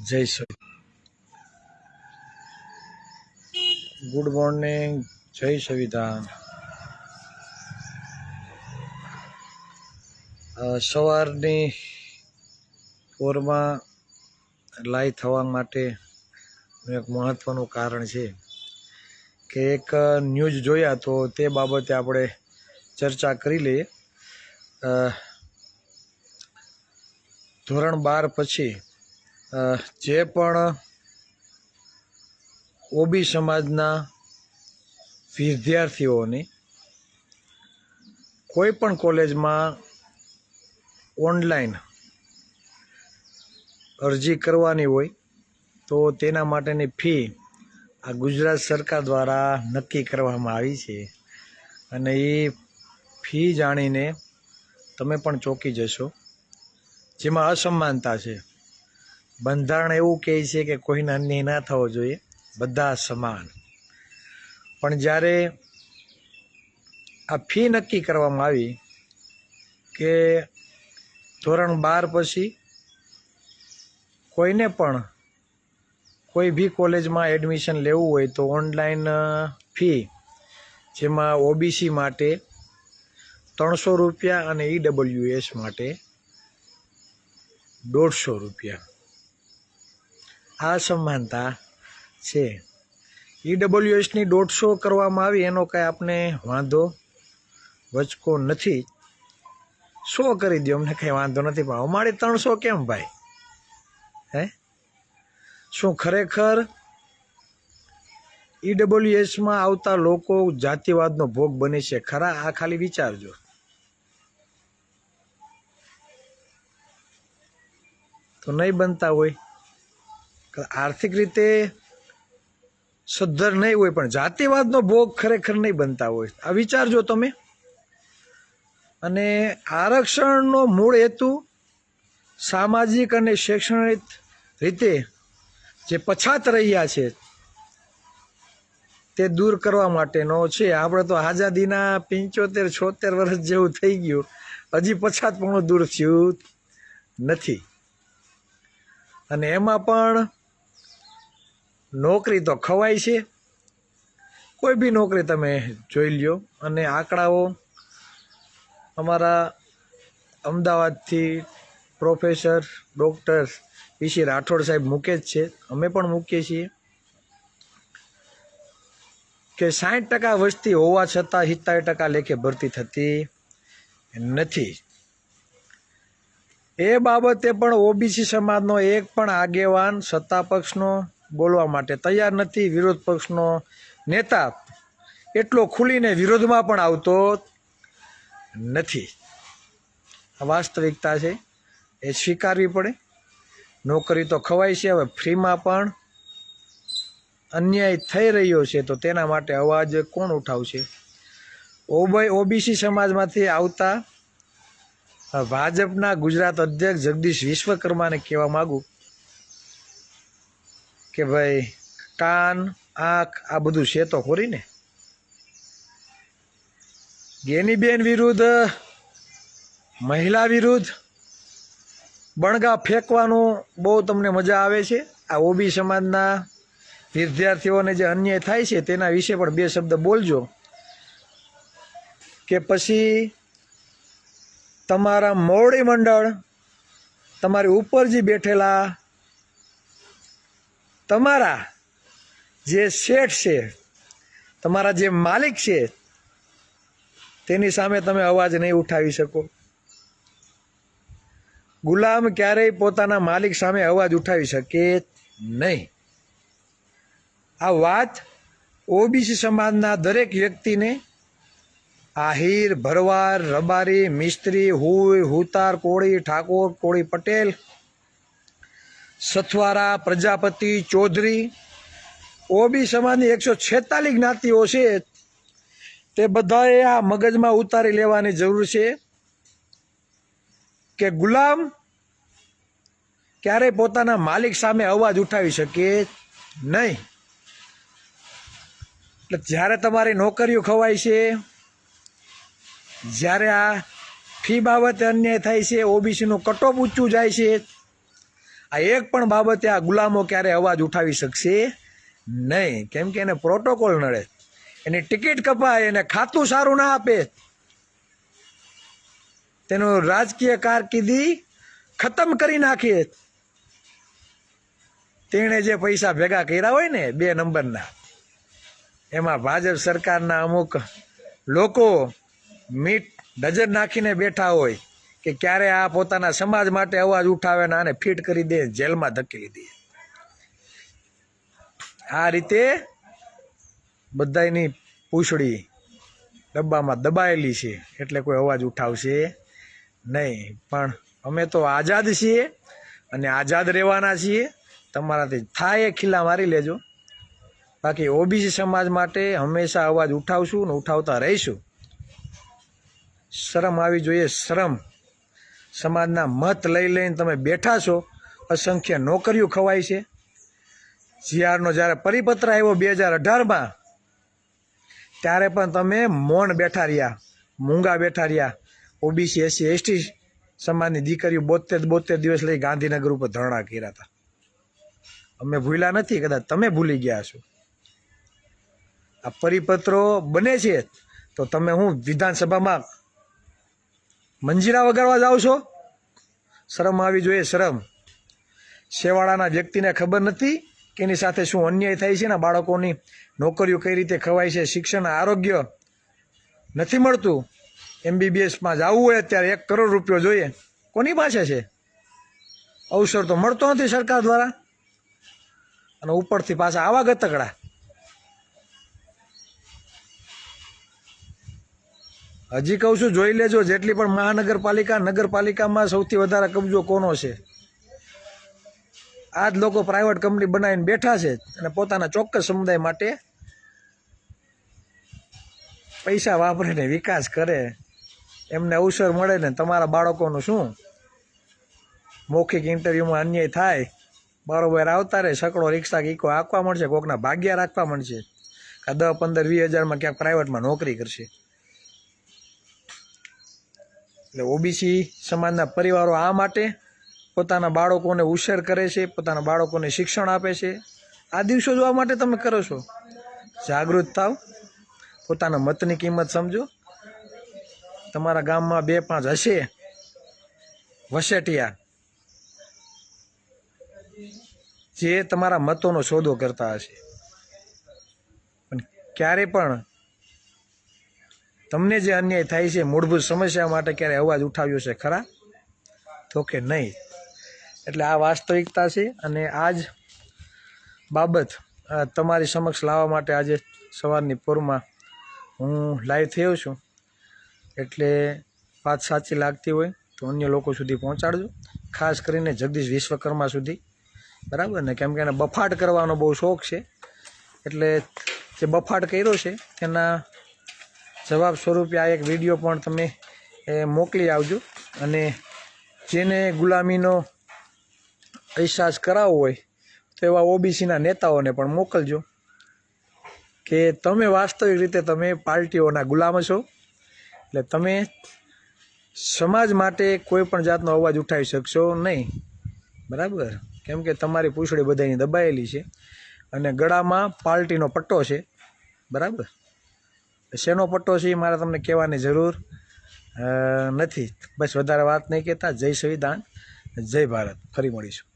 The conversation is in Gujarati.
જય શ્રી ગુડ મોર્નિંગ, જય સંવિધાન। સવારની પોરમાં લાઈવ થવા માટે એક મહત્વનું કારણ છે કે એક ન્યૂઝ જોયા તો તે બાબતે આપણે ચર્ચા કરી લઈએ। ધોરણ 12 પછી જે પણ ઓબી સમાજના વિદ્યાર્થીઓની કોઈ પણ કોલેજમાં ઓનલાઈન અરજી કરવાની હોય તો તેના માટેની ફી આ ગુજરાત સરકાર દ્વારા નક્કી કરવામાં આવી છે અને એ ફી જાણીને તમે પણ ચોંકી જશો, જેમાં અસમાનતા છે। બંધારણ એવું કહે છે કે કોઈને અન્યાય ના થવો જોઈએ, બધા સમાન, પણ જ્યારે આ ફી નક્કી કરવામાં આવી કે ધોરણ 12 પછી કોઈને પણ કોઈ બી કોલેજમાં એડમિશન લેવું હોય તો ઓનલાઈન ફી, જેમાં ઓબીસી માટે 300 રૂપિયા અને ઈડબ્લ્યુએસ માટે 150 રૂપિયા, આ સમાનતા છે। ઈડબ્લ્યુએસની 150 કરવામાં આવી એનો કાંઈ આપણે વાંધો વચકો નથી, 100 કરી દો, અમને કંઈ વાંધો નથી, પણ અમારે 300 કેમ ભાઈ? હે, શું ખરેખર ઈડબ્લ્યુએસમાં આવતા લોકો જાતિવાદનો ભોગ બને છે ખરા? આ ખાલી વિચારજો। તો નહીં બનતા હોય, આર્થિક રીતે સદ્ધર નહીં હોય, પણ જાતિવાદનો ભોગ ખરેખર નહીં બનતા હોય, આ વિચારજો તમે। અને આરક્ષણનો મૂળ હેતુ સામાજિક અને શૈક્ષણિક રીતે જે પછાત રહ્યા છે તે દૂર કરવા માટેનો છે। આપણે તો આઝાદીના 75-76 વર્ષ જેવું થઈ ગયું, હજી પછાતપણું દૂર થયું નથી। અને એમાં પણ નોકરી તો ખવાય છે, કોઈ બી નોકરી તમે જોઈ લ્યો। અને આંકડાઓ અમારા અમદાવાદથી પ્રોફેસર ડૉક્ટર પીસી રાઠોડ સાહેબ મૂકે જ છે, અમે પણ મૂકીએ છીએ કે 60% વસ્તી હોવા છતાં 70% લેખે ભરતી થતી નથી। એ બાબતે પણ ઓબીસી સમાજનો એક પણ આગેવાન સત્તા પક્ષનો બોલવા માટે તૈયાર નથી, વિરોધ પક્ષનો નેતા એટલો ખુલીને વિરોધમાં પણ આવતો નથી। આ વાસ્તવિકતા છે, એ સ્વીકારવી પડે। નોકરી તો ખવાય છે, હવે ફ્રીમાં પણ અન્યાય થઈ રહ્યો છે તો તેના માટે અવાજ કોણ ઉઠાવશે? ઓબીસી સમાજમાંથી આવતા ભાજપના ગુજરાત અધ્યક્ષ જગદીશ વિશ્વકર્માને કહેવા માગું કે ભાઈ, કાન આંખ આ બધું છે તો ખોરી ને। ગેનીબેન વિરુદ્ધ, મહિલા વિરુદ્ધ બણગા ફેંકવાનું બહુ તમને મજા આવે છે। આ ઓબી સમાજના વિદ્યાર્થીઓને જે અન્યાય થાય છે તેના વિશે પણ 2 શબ્દ બોલજો, કે પછી તમારા મોવડી મંડળ, તમારી ઉપર જે બેઠેલા તમારા જે શેઠ છે, તમારા જે માલિક છે, તેની સામે તમે અવાજ નહીં ઉઠાવી શકો। ગુલામ ક્યારેય પોતાના માલિક સામે અવાજ ઉઠાવી શકે નહીં। આ વાત ઓબીસી સમાજના દરેક વ્યક્તિને, આહિર, ભરવાડ, રબારી, મિસ્ત્રી, હુઈ, હુતાર, કોળી, ઠાકોર, કોળી, પટેલ, સથવારા, પ્રજાપતિ, ચૌધરી, ઓબી સમાજની 146 જ્ઞાતિઓ છે, તે બધાએ આ મગજમાં ઉતારી લેવાની જરૂર છે કે ગુલામ ક્યારેય પોતાના માલિક સામે અવાજ ઉઠાવી શકે નહીં। એટલે જ્યારે તમારી નોકરીઓ ખવાય છે, જ્યારે આ ફી બાબતે અન્યાય થાય છે, ઓબીસીનું કટઓફ ઊંચું જાય છે, આ એક પણ બાબતે આ ગુલામો ક્યારે અવાજ ઉઠાવી શકશે નહીં, કેમ કે એને પ્રોટોકોલ નડે, એની ટિકિટ કપાય, એને ખાતું સારું ના આપે, તેનું રાજકીય કારકિર્દી ખતમ કરી નાખીએ, તેણે જે પૈસા ભેગા કર્યા હોય ને 2 નંબરના, એમાં ભાજપ સરકારના અમુક લોકો મીટ ડઝન નાખીને બેઠા હોય કે ક્યારે આ પોતાના સમાજ માટે અવાજ ઉઠાવે ને આને ફિટ કરી દે, જેલમાં ધકેલી દે. આ રીતે બધાની પૂંછડી ડબ્બામાં દબાયેલી છે, એટલે કોઈ અવાજ ઉઠાવશે નહીં. પણ અમે તો આઝાદ છીએ અને આઝાદ રહેવાના છીએ. તમારાથી થાય એ ખીલા મારી લેજો, બાકી ઓબીસી સમાજ માટે હંમેશા અવાજ ઉઠાવશું ને ઉઠાવતા રહીશું. શરમ આવી જોઈએ, શરમ. સમાજના મત લઈ લઈને તમે બેઠા છો, અસંખ્ય નોકરીઓ ખવાય છે. જીઆરનો જ્યારે પરિપત્ર આવ્યો 2018માં, ત્યારે પણ તમે મૌન બેઠા રહ્યા, મૂંગા બેઠા રહ્યા. ઓબીસી એસસી એસટી સમાજની દીકરીઓ 72 દિવસ લઈ ગાંધીનગર ઉપર ધરણા કર્યા હતા. અમે ભૂલ્યા નથી, કદાચ તમે ભૂલી ગયા છો. આ પરિપત્રો બને છે તો તમે હું વિધાનસભામાં મંજીરા વગાડવા જાઓ છો? શરમ આવી જોઈએ, શરમ. છેવાડાના વ્યક્તિને ખબર નથી કે એની સાથે શું અન્યાય થાય છે ને, બાળકોની નોકરીઓ કઈ રીતે ખવાય છે, શિક્ષણ આરોગ્ય નથી મળતું. MBBSમાં જવું હોય અત્યારે 1 કરોડ રૂપિયો જોઈએ, કોની પાસે છે? અવસર તો મળતો નથી સરકાર દ્વારા, અને ઉપરથી પાછા આવા ગતકડા. હજી કહું છું, જોઈ લેજો, જેટલી પણ મહાનગરપાલિકા, નગરપાલિકામાં સૌથી વધારે કબજો કોનો છે? આ જ લોકો પ્રાઇવેટ કંપની બનાવીને બેઠા છે અને પોતાના ચોક્કસ સમુદાય માટે પૈસા વાપરીને વિકાસ કરે. એમને અવસર મળે ને તમારા બાળકોનું શું? મૌખિક ઇન્ટરવ્યૂમાં અન્યાય થાય, બરોબર આવતા રહે, સકડો રિક્ષા કીકો આપવા મળશે, કોકના ભાગ્યા રાખવા મળશે, 10, 15, 20 હજારમાં ક્યાંક પ્રાઇવેટમાં નોકરી કરશે. એટલે ઓબીસી સમાજના પરિવારો આ માટે પોતાના બાળકોને ઉછેર કરે છે, પોતાના બાળકોને શિક્ષણ આપે છે. આ દિવસો જોવા માટે તમે કરો છો. જાગૃત થાવ, પોતાના મતની કિંમત સમજો. તમારા ગામમાં 2-5 હશે વસેટિયા જે તમારા મતોનો સોદો કરતા હશે, પણ ક્યારે પણ તમને જે અન્યાય થાય છે, મૂળભૂત સમસ્યા માટે ક્યારે અવાજ ઉઠાવ્યો છે ખરા? તો કે નહીં. એટલે આ વાસ્તવિકતા છે, અને આ જ બાબત તમારી સમક્ષ લાવવા માટે આજે સવારની પોરમાં હું લાઈવ થયો છું. એટલે વાત સાચી લાગતી હોય તો અન્ય લોકો સુધી પહોંચાડજો, ખાસ કરીને જગદીશ વિશ્વકર્મા સુધી, બરાબર ને? કેમ કે એને બફાટ કરવાનો બહુ શોખ છે, એટલે જે બફાટ કર્યો છે તેના જવાબ સ્વરૂપે આ એક વિડીયો પણ તમે મોકલી આવજો. અને જેને ગુલામીનો અહેસાસ કરાવવો હોય તો એવા ઓબીસીના નેતાઓને પણ મોકલજો કે તમે વાસ્તવિક રીતે તમે પાર્ટીઓના ગુલામ છો, એટલે તમે સમાજ માટે કોઈ પણ જાતનો અવાજ ઉઠાવી શકશો નહીં, બરાબર? કેમ કે તમારી પૂંછડી બધાની દબાયેલી છે અને ગળામાં પાર્ટીનો પટ્ટો છે, બરાબર? શેનો પટ્ટો છે એ મારે તમને કહેવાની જરૂર નથી. બસ વધારે વાત નહીં કહેતા. જય સંવિધાન, જય ભારત. ફરી મળીશું.